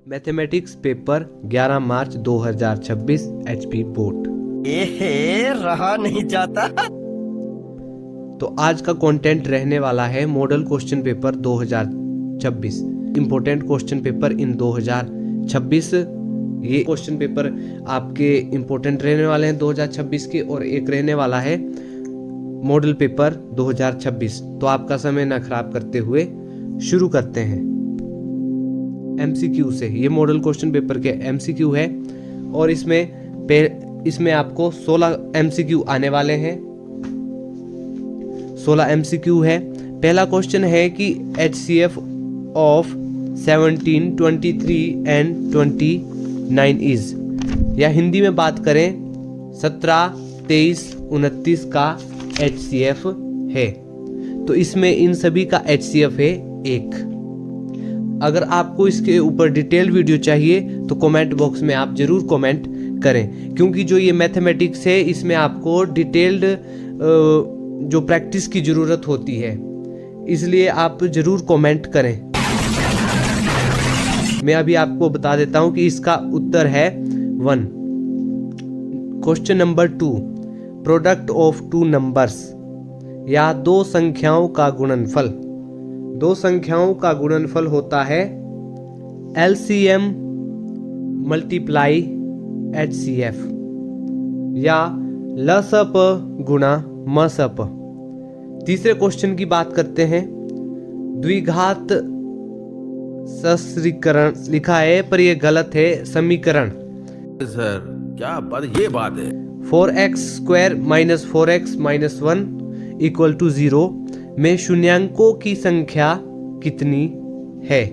Mathematics paper 11 मार्च 2026 HP board. रहा नहीं जाता। तो आज का कंटेंट रहने वाला है model question paper 2026, important question paper in 2026। ये क्वेश्चन पेपर आपके इंपॉर्टेंट रहने वाले हैं 2026 के, और एक रहने वाला है मॉडल पेपर 2026। तो आपका समय ना खराब करते हुए शुरू करते हैं एमसीक्यू से। ये मॉडल क्वेश्चन पेपर के एमसीक्यू है और इसमें आपको 16 एमसीक्यू आने वाले हैं। 16 एमसीक्यू है। पहला क्वेश्चन है कि HCF ऑफ 17, 23 एंड 29 इज, या हिंदी में बात करें 17, 23, 29 का HCF है। तो इसमें इन सभी का HCF है 1। अगर आपको इसके ऊपर डिटेल वीडियो चाहिए तो कमेंट बॉक्स में आप जरूर कमेंट करें, क्योंकि जो ये मैथमेटिक्स है इसमें आपको डिटेल्ड जो प्रैक्टिस की ज़रूरत होती है, इसलिए आप ज़रूर कमेंट करें। मैं अभी आपको बता देता हूं कि इसका उत्तर है 1। Question number 2, product of two numbers, या दो संख्याओं का गुणनफल। दो संख्याओं का गुणनफल होता है LCM मल्टीप्लाई HCF, या लसप गुणा मसप। तीसरे क्वेश्चन की बात करते हैं। द्विघात समीकरण लिखा है पर यह गलत है, समीकरण। सर क्या बात, ये बात है। 4x² minus 4x minus 1 equal to 0 में शून्यांकों की संख्या कितनी है?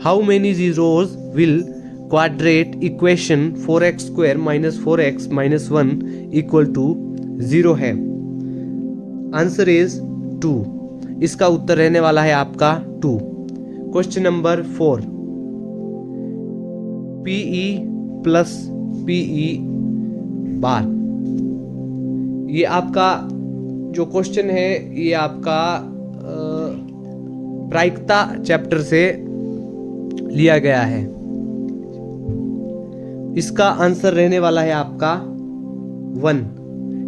How many zeros will quadratic equation 4x² minus 4x minus 1 equal to 0 है? Answer is 2। इसका उत्तर रहने वाला है आपका 2। Question number 4, PE plus PE बार। ये आपका जो क्वेश्चन है ये आपका प्रायिकता चैप्टर से लिया गया है। इसका आंसर रहने वाला है आपका 1।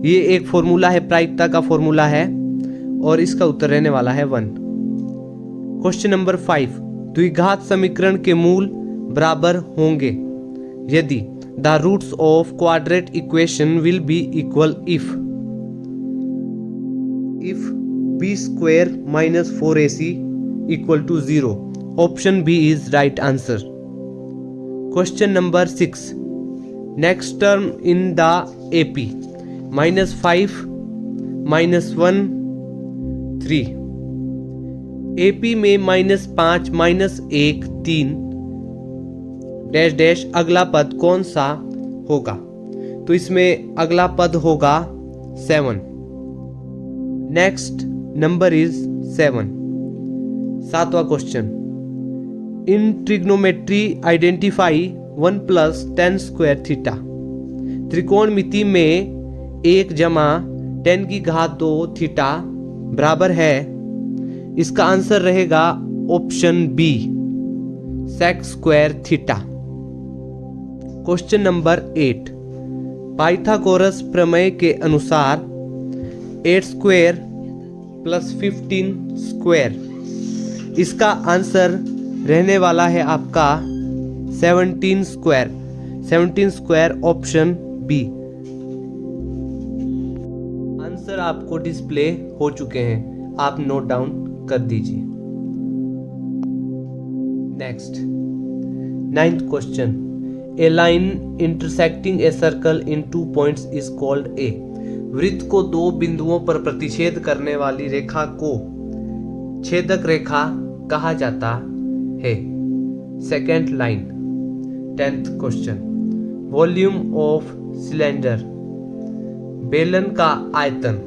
ये एक फॉर्मूला है, प्रायिकता का फॉर्मूला है, और इसका उत्तर रहने वाला है 1। क्वेश्चन नंबर 5, द्विघात समीकरण के मूल बराबर होंगे यदि the roots of quadratic equation will be equal if b² minus 4ac equal to 0. Option B is right answer. Question number 6, next term in the AP, -5 -1 3। AP में -5 -1 3 डैश डैश अगला पद कौन सा होगा? तो इसमें अगला पद होगा 7। Next number is 7। 7वां question, in trigonometry identify 1 + tan square theta. त्रिकोणमिति में 1 + tan की घात 2 थीटा बराबर है। इसका आंसर रहेगा option B, sec square theta. Question number 8, Pythagoras प्रमेय के अनुसार 8² + 15², इसका आंसर रहने वाला है आपका 17²। 17² ऑप्शन बी। आंसर आपको डिस्प्ले हो चुके हैं, आप नोट डाउन कर दीजिए। Next 9th question, A line intersecting a circle in 2 points is called a. वृत्त को 2 बिंदुओं पर प्रतिच्छेद करने वाली रेखा को छेदक रेखा कहा जाता है। Second line. 10th question, volume of cylinder, बेलन का आयतन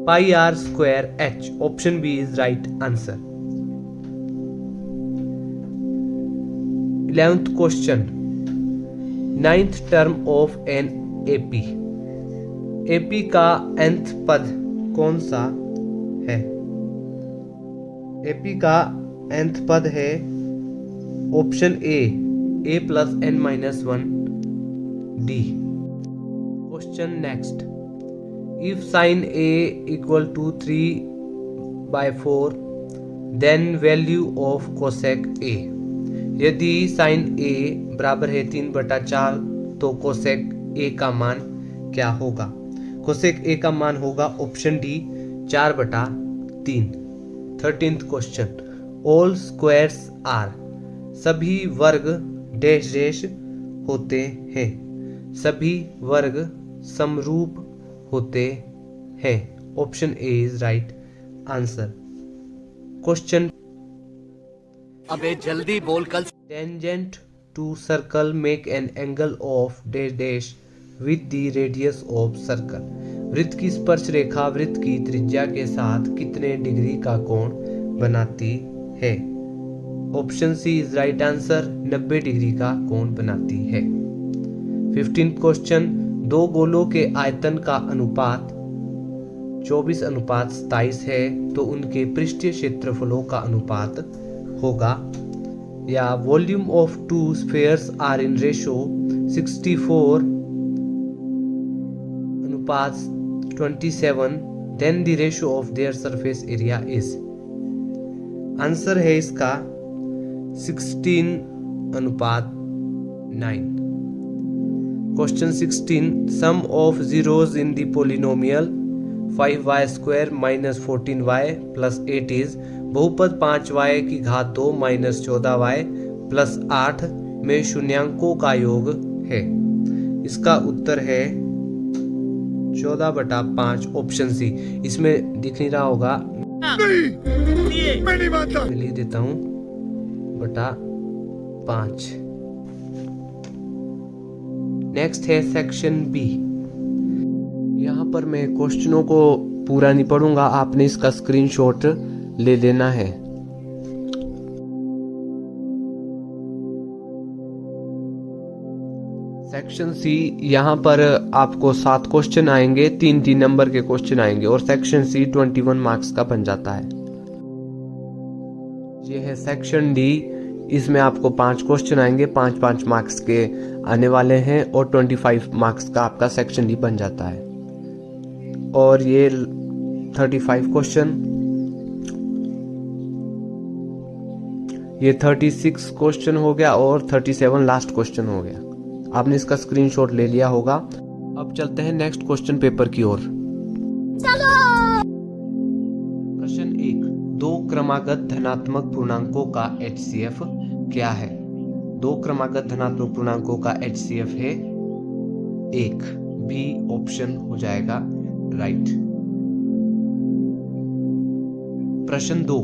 πr²h। Option B is right answer. 11th question, 9th term of an AP। AP का nth पद कौन सा है? AP का nth पद है option A plus n minus 1 D. Question next, if sine A equal to 3/4 then value of cosec A. यदि sine ए बराबर है 3/4 तो कोसेक ए का मान क्या होगा? कोसेक ए का मान होगा option D 4/3। 13th question, all squares are. सभी वर्ग डैश डैश होते हैं। सभी वर्ग समरूप होते हैं। Option A is right answer. Question, अबे जल्दी बोल, कल tangent to circle make an angle of dash dash with the radius of circle. वृत्त की स्पर्श रेखा वृत्त की त्रिज्या के साथ कितने डिग्री का कोण बनाती है? Option C is right answer, 90 degree का कोण बनाती है। 15th क्वेश्चन, दो गोलों के आयतन का अनुपात 24:27 है तो उनके पृष्ठीय क्षेत्रफलों का अनुपात होगा, या volume of two spheres are in ratio 64:27 then the ratio of their surface area is. Answer है इसका 16:9। Question 16, sum of zeros in the polynomial 5y² minus 14y plus 8 is. बहुपद 5y की घात 2 माइनस 14y प्लस 8 में शून्यांकों का योग है। इसका उत्तर है 14/5 ऑप्शन सी। इसमें दिख नहीं रहा होगा, मैं लिख देता हूं /5। नेक्स्ट है सेक्शन बी। यहाँ पर मैं क्वेश्चनों को पूरा नहीं पढ़ूंगा, आपने इसका स्क्रीनशॉट ले लेना है। सेक्शन सी, यहाँ पर आपको 7 क्वेश्चन आएंगे, 3-3 नंबर के क्वेश्चन आएंगे और सेक्शन सी 21 मार्क्स का बन जाता है। ये है सेक्शन डी, इसमें आपको 5 क्वेश्चन आएंगे, 5-5 मार्क्स के आने वाले हैं और 25 मार्क्स का आपका सेक्शन डी बन जाता है। और ये 35 क्वेश्चन, ये 36 क्वेश्चन हो गया और 37 लास्ट क्वेश्चन हो गया। आपने इसका स्क्रीनशॉट ले लिया होगा। अब चलते हैं नेक्स्ट क्वेश्चन पेपर की ओर। प्रश्न 1, दो क्रमागत धनात्मक पूर्णांकों का HCF क्या है? दो क्रमागत धनात्मक पूर्णांकों का HCF है 1। बी ऑप्शन हो जाएगा राइट। प्रश्न 2,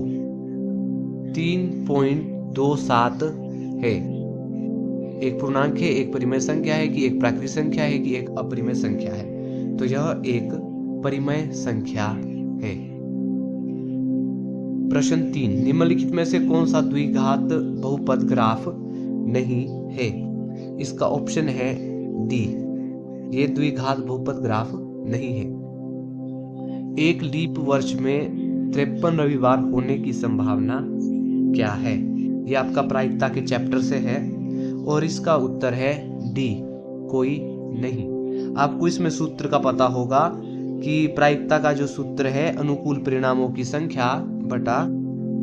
3.27 है। एक पूर्णांक है, एक परिमेय संख्या है कि एक प्राकृतिक संख्या है कि एक अपरिमेय संख्या है? तो यह एक परिमेय संख्या है। प्रश्न 3, निम्नलिखित में से कौन सा द्विघात बहुपद ग्राफ नहीं है? इसका ऑप्शन है डी, ये द्विघात बहुपद ग्राफ नहीं है। एक लीप वर्ष में 53 रविवार होने की संभावना क्या है? यह आपका प्रायिकता के चैप्टर से है और इसका उत्तर है डी, कोई नहीं। आपको इसमें सूत्र का पता होगा कि प्रायिकता का जो सूत्र है अनुकूल परिणामों की संख्या बटा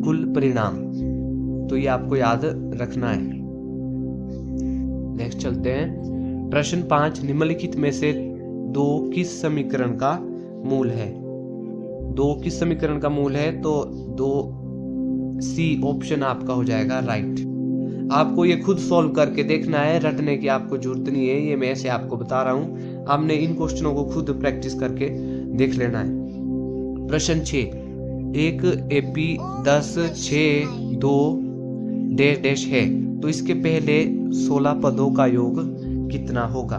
कुल परिणाम, तो ये आपको याद रखना है। नेक्स्ट चलते हैं। प्रश्न 5, निम्नलिखित में से 2 किस समीकरण का मूल है? 2 किस समीकरण का मूल है? तो 2C ऑप्शन आपका हो जाएगा राइट। आपको ये खुद सॉल्व करके देखना है, रटने की आपको जरूरत नहीं है, ये मैं ऐसे आपको बता रहा हूं। आपने इन क्वेश्चनों को खुद प्रैक्टिस करके देख लेना है। प्रश्न 6, एक AP 10 6 2 डैश डैश है तो इसके पहले 16 पदों का योग कितना होगा?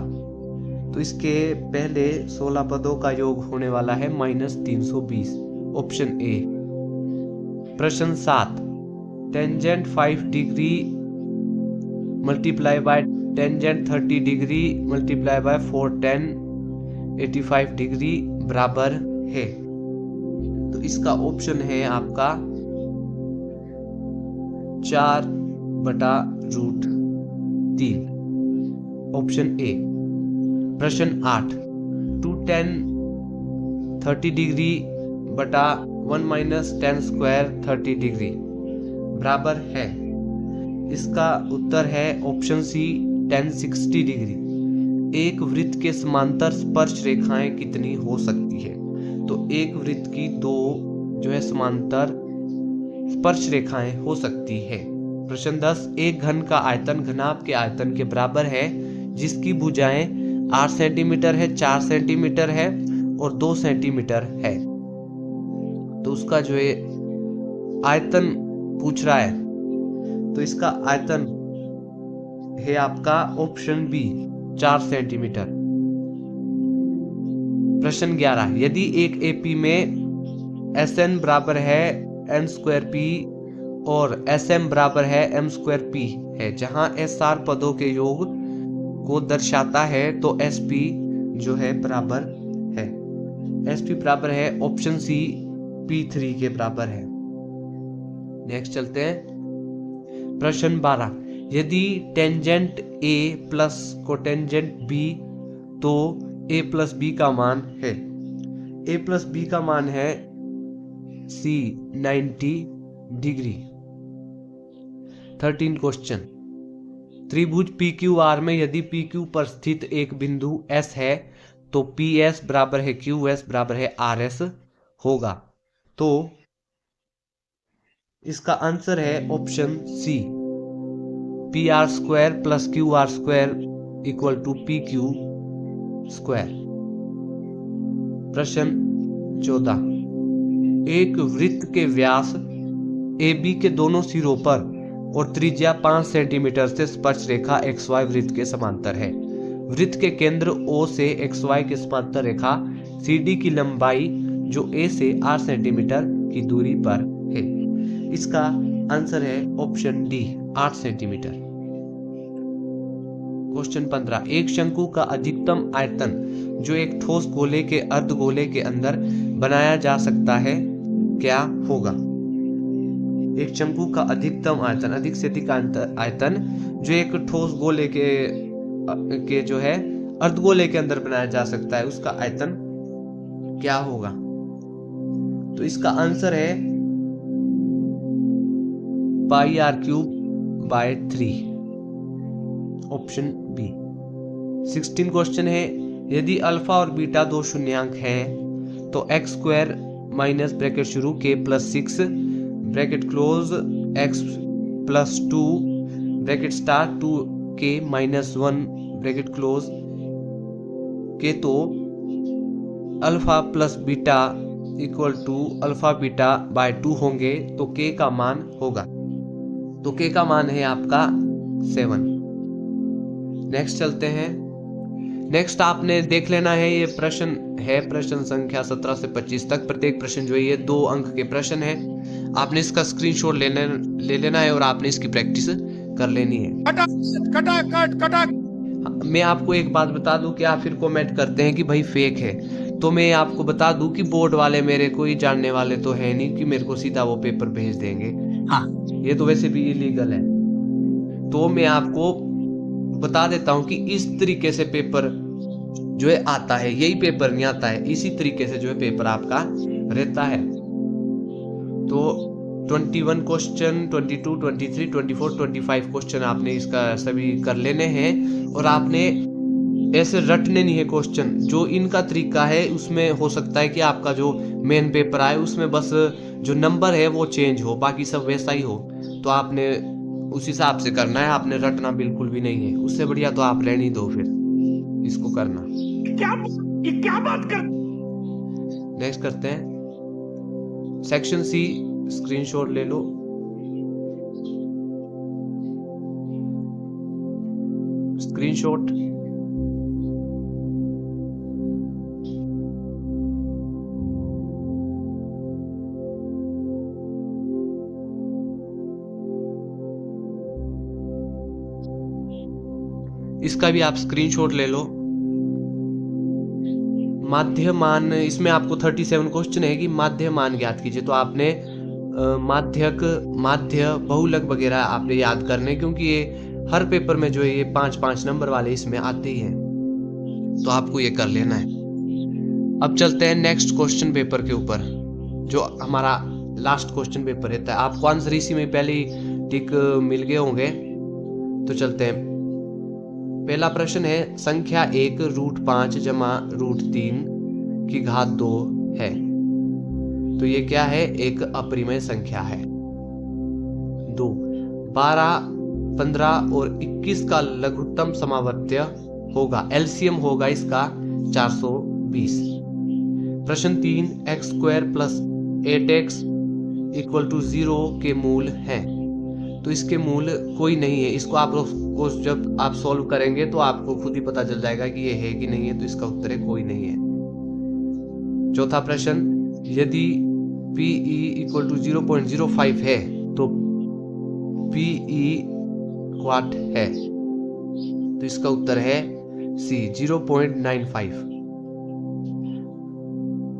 तो इसके पहले 16 पदों का योग होने वाला है -320 ऑप्शन ए। प्रश्न 7, tangent 5 degree multiply by tangent 30 degree multiply by 410 85 degree बराबर है। तो इसका ऑप्शन है आपका 4 बटा रूट 3, ऑप्शन ए। प्रश्न 8, 2 tan 30 डिग्री बटा 1 माइनस tan स्क्वायर 30 डिग्री बराबर है, इसका उत्तर है ऑप्शन सी tan 60 डिग्री। एक वृत्त के समांतर स्पर्श रेखाएं कितनी हो सकती है? तो एक वृत्त की 2 जो है समांतर स्पर्श रेखाएं हो सकती है। प्रश्न 10, एक घन का आयतन घनाभ के आयतन के बराबर है जिसकी भुजाएं 8 सेंटीमीटर है, 4 सेंटीमीटर है और 2 सेंटीमीटर है। तो उसका जो है आयतन पूछ रहा है, तो इसका आयतन है आपका ऑप्शन बी 4 सेंटीमीटर। प्रश्न 11, यदि एक एपी में Sn बराबर है n स्क्वायर पी और Sm बराबर है m स्क्वायर पी है, जहां SR पदों के योग को दर्शाता है, तो SP जो है बराबर है, SP बराबर है ऑप्शन सी P3 के बराबर है। नेक्स्ट चलते हैं। प्रश्न 12, यदि tangent A plus cotangent B तो A प्लस B का मान है। A प्लस B का मान है C 90 डिग्री। 13 क्वेश्चन, त्रिभुज PQR में यदि PQ पर स्थित एक बिंदु S है तो PS बराबर है QS बराबर है RS होगा। तो इसका आंसर है option C PR square plus QR square equal to PQ square. प्रश्न 14, एक वृत्त के व्यास AB के दोनों सिरों पर और त्रिज्या 5 सेंटीमीटर से स्पर्श रेखा XY वृत्त के समांतर है। वृत्त के केंद्र O से XY के समांतर रेखा CD की लंबाई जो A से 8 सेंटीमीटर की दूरी पर है। इसका आंसर है ऑप्शन डी 8 सेंटीमीटर। क्वेश्चन 15, एक शंकु का अधिकतम आयतन जो एक ठोस गोले के अर्धगोले के अंदर बनाया जा सकता है क्या होगा? एक शंकु का अधिकतम आयतन, अधिक से अधिक आयतन जो एक ठोस गोले के जो है अर्धगोले के अंदर बनाया जा सकता है, उसका आयतन क्या होगा? तो इसका आंसर है pi r³ by 3, option B. 16 question है, यदि अल्फा और बीटा दो शून्यांक हैं तो x स्क्वायर माइनस ब्रैकेट शुरू k plus 6 bracket close x plus 2 bracket start 2k minus 1 bracket close के, तो alpha plus beta equal to alpha beta by 2 होंगे, तो k का मान होगा, तो k का मान है आपका 7। नेक्स्ट चलते हैं। नेक्स्ट आपने देख लेना है, ये प्रश्न है प्रश्न संख्या 17 से 25 तक। प्रत्येक प्रश्न जो है ये 2 अंक के प्रश्न है। आपने इसका स्क्रीनशॉट ले लेना है और आपने इसकी प्रैक्टिस कर लेनी है। कटा। मैं आपको एक बात बता दूं कि आप फिर कमेंट करते हैं कि भाई फेक है, तो मैं आपको बता दूं कि बोर्ड वाले मेरे कोई जानने वाले तो है नहीं कि मेरे को सीधा वो पेपर भेज देंगे। हाँ, ये तो वैसे भी इलीगल है। तो मैं आपको बता देता हूं कि इस तरीके से पेपर जो है आता है, यही पेपर नहीं आता है, इसी तरीके से जो है पेपर आपका रहता है। तो 21 क्वेश्चन, 22, 23, 24, 25 क्वेश्चन आपने इसका सभी कर लेने हैं और आपने ऐसे रटने नहीं है क्वेश्चन। जो इनका तरीका है उसमें हो सकता है कि आपका जो मेन पेपर आए उसमें बस जो नंबर है वो चेंज हो, बाकी सब वैसा ही हो। तो आपने उस हिसाब से करना है, आपने रटना बिल्कुल भी नहीं है। उससे बढ़िया तो आप रहने दो फिर इसको करना। क्या बात कर। नेक्स्ट करते हैं सेक्शन सी, स्क्रीनशॉट ले लो। स्क्रीनशॉट। इसका भी आप स्क्रीनशॉट ले लो। माध्य मान, इसमें आपको 37 क्वेश्चन है कि माध्य मान ज्ञात कीजिए। तो आपने माध्यक, माध्य, बहुलक वगैरह आपने याद करने, क्योंकि ये हर पेपर में जो है ये 5-5 नंबर वाले इसमें आते ही हैं, तो आपको ये कर लेना है। अब चलते हैं नेक्स्ट क्वेश्चन पेपर के ऊपर, जो हमारा लास्ट क्वेश्चन पेपर रहता है। आपको आंसर इसी में पहले ही टिक मिल गए होंगे, तो चलते हैं। पहला प्रश्न है, संख्या 1 √5 जमा √3 की घात 2 है, तो ये क्या है? एक अपरिमेय संख्या है। 2, 12, 15 और 21 का लघुत्तम समावर्त्य होगा, एलसीएम होगा इसका 420। प्रश्न 3, x² + 8x = 0 के मूल हैं, तो इसके मूल कोई नहीं है। इसको आप जब आप सॉल्व करेंगे तो आपको खुद ही पता चल जाएगा कि ये है कि नहीं है, तो इसका उत्तर है कोई नहीं है। चौथा प्रश्न, यदि PE = 0.05 है तो PE क्वाट है, तो इसका उत्तर है C 0.95।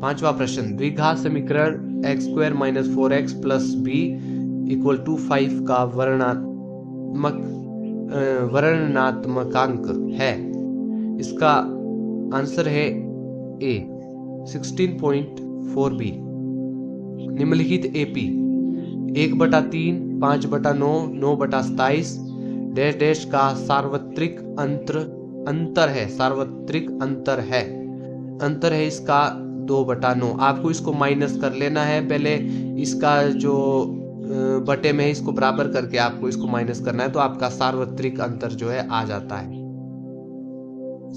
पांचवा प्रश्न, द्विघात समीकरण x² - 4x + b = 5 का वर्णनात्मकांक है, इसका आंसर है A 16.4b। निम्नलिखित AP 1/3, 5/9, 9/27 डैश डैश का सार्वत्रिक अंतर है, सार्वत्रिक अंतर है इसका 2/9। आपको इसको माइनस कर लेना है, पहले इसका जो बटे में है इसको बराबर करके आपको इसको माइनस करना है, तो आपका सार्वत्रिक अंतर जो है आ जाता है।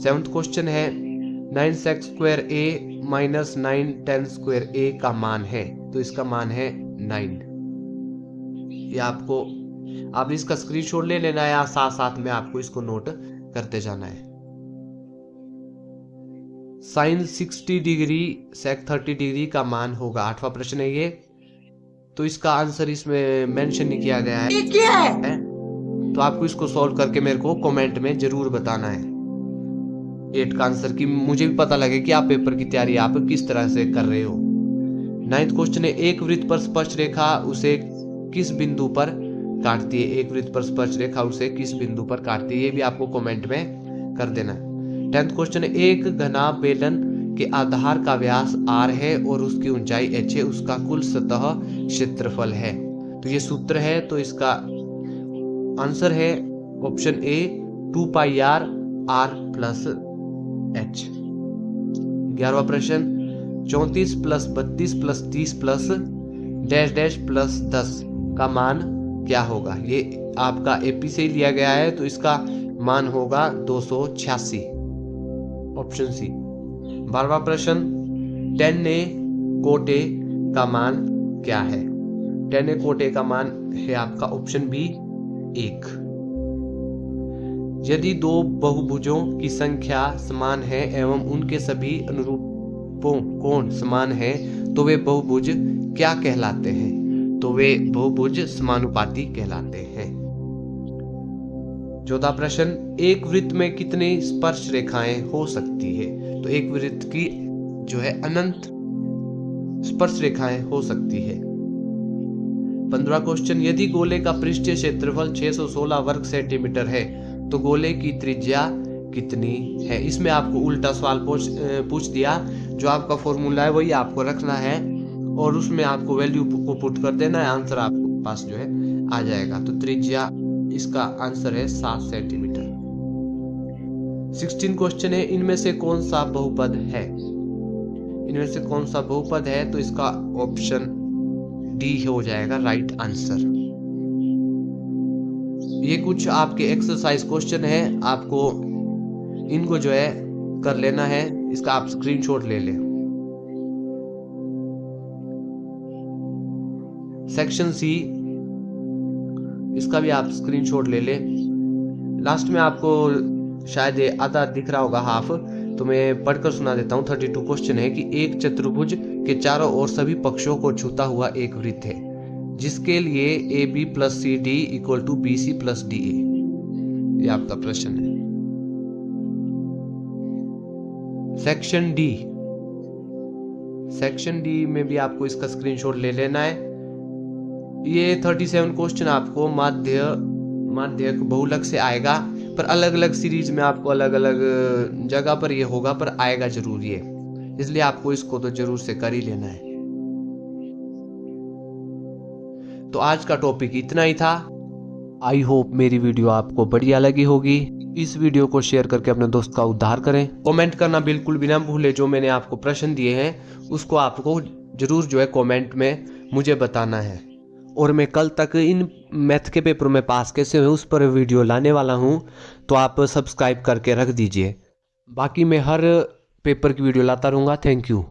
7th क्वेश्चन है, 9sec²a - 9tan²a का मान है, तो इसका मान है 9। ये आप इसका स्क्रीनशॉट ले लेना है, या साथ साथ में आपको इसको नोट करते जाना है। sin 60 डिग्री sec 30 डिग्री का मान होगा, 8वां प्रश्न है ये, तो इसका आंसर इसमें मेंशन नहीं किया गया है, क्या है? तो आपको इसको सॉल्व करके मेरे को कमेंट में जरूर बताना है 8 का आंसर, कि मुझे भी पता लगे कि आप पेपर की तैयारी आप किस तरह से कर रहे हो। 9th क्वेश्चन है, एक वृत्त पर स्पर्श रेखा उसे किस बिंदु पर काटती है? एक वृत्त पर स्पर्श रेखा उसे किस बिंदु पर काटती है, ये भी आपको कमेंट में कर देना है। 10th क्वेश्चन है, एक घना बेलन के आधार का व्यास r है और उसकी ऊंचाई h है, उसका कुल सतह क्षेत्रफल है, तो ये सूत्र है, तो इसका आंसर है option A 2πr r + h। 11वां प्रश्न, 34 + 32 + 30 + डैश डैश + 10 का मान क्या होगा? ये आपका AP से लिया गया है, तो इसका मान होगा 286, ऑप्शन C। 12वां प्रश्न, tan कोटे का मान क्या है? tan कोटे का मान है आपका ऑप्शन B 1। यदि दो बहुभुजों की संख्या समान है एवं उनके सभी अनुरूपों कोण समान है, तो वे बहुभुज क्या कहलाते हैं? तो वे बहुभुज समानुपाती कहलाते हैं। 14वां प्रश्न, एक वृत्त में कितनी स्पर्श रेखाएं हो सकती है? तो एक वृत्त की जो है अनंत स्पर्श रेखाएं हो सकती है। 15वां क्वेश्चन, यदि गोले का पृष्ठीय क्षेत्रफल 616 वर्ग सेंटीमीटर है, तो गोले की त्रिज्या कितनी है? इसमें आपको उल्टा सवाल पूछ दिया, जो आपका फॉर्मूला है वही आपको रखना है और उसमें आपको वैल्यू को पुट कर देना है, आंसर आपके पास जो है आ जाएगा। तो त्रिज्या इसका आंसर है 7 सेंटीमीटर। 16 क्वेश्चन है, इनमें से कौन सा बहुपद है? इनमें से कौन सा बहुपद है? तो इसका ऑप्शन D हो जाएगा राइट आंसर। ये कुछ आपके एक्सरसाइज क्वेश्चन है, आपको इनको जो है कर लेना है, इसका आप स्क्रीनशॉट ले लें। सेक्शन C, इसका भी आप स्क्रीनशॉट ले लें। लास्ट में आपको शायद ये आधा दिख रहा होगा, हाफ, तो मैं पढ़कर सुना देता हूँ। 32 क्वेश्चन है कि एक चतुर्भुज के चारों ओर सभी पक्षों को छूता हुआ एक वृत्त है, जिसके लिए AB + CD = BC + DA। ये आपका प्रश्न है। सेक्शन D में भी आपको इसका स्क्रीनशॉट ले लेना है। ये 37 क्वेश्चन आपको माध्यक बहुलक से आएगा, पर अलग अलग सीरीज में आपको अलग अलग जगह पर ये होगा, पर आएगा जरूर ये, इसलिए आपको इसको तो जरूर से कर ही लेना है। तो आज का टॉपिक इतना ही था। आई होप मेरी वीडियो आपको बढ़िया लगी होगी। इस वीडियो को शेयर करके अपने दोस्त का उद्धार करें। कमेंट करना बिल्कुल भी ना भूले, जो मैंने आपको प्रश्न दिए हैं उसको आपको जरूर जो है कमेंट में मुझे बताना है। और मैं कल तक इन मैथ के पेपर में पास कैसे हुए उस पर वीडियो लाने वाला हूँ, तो आप सब्सक्राइब करके रख दीजिए। बाकी मैं हर पेपर की वीडियो लाता रहूँगा। Thank you.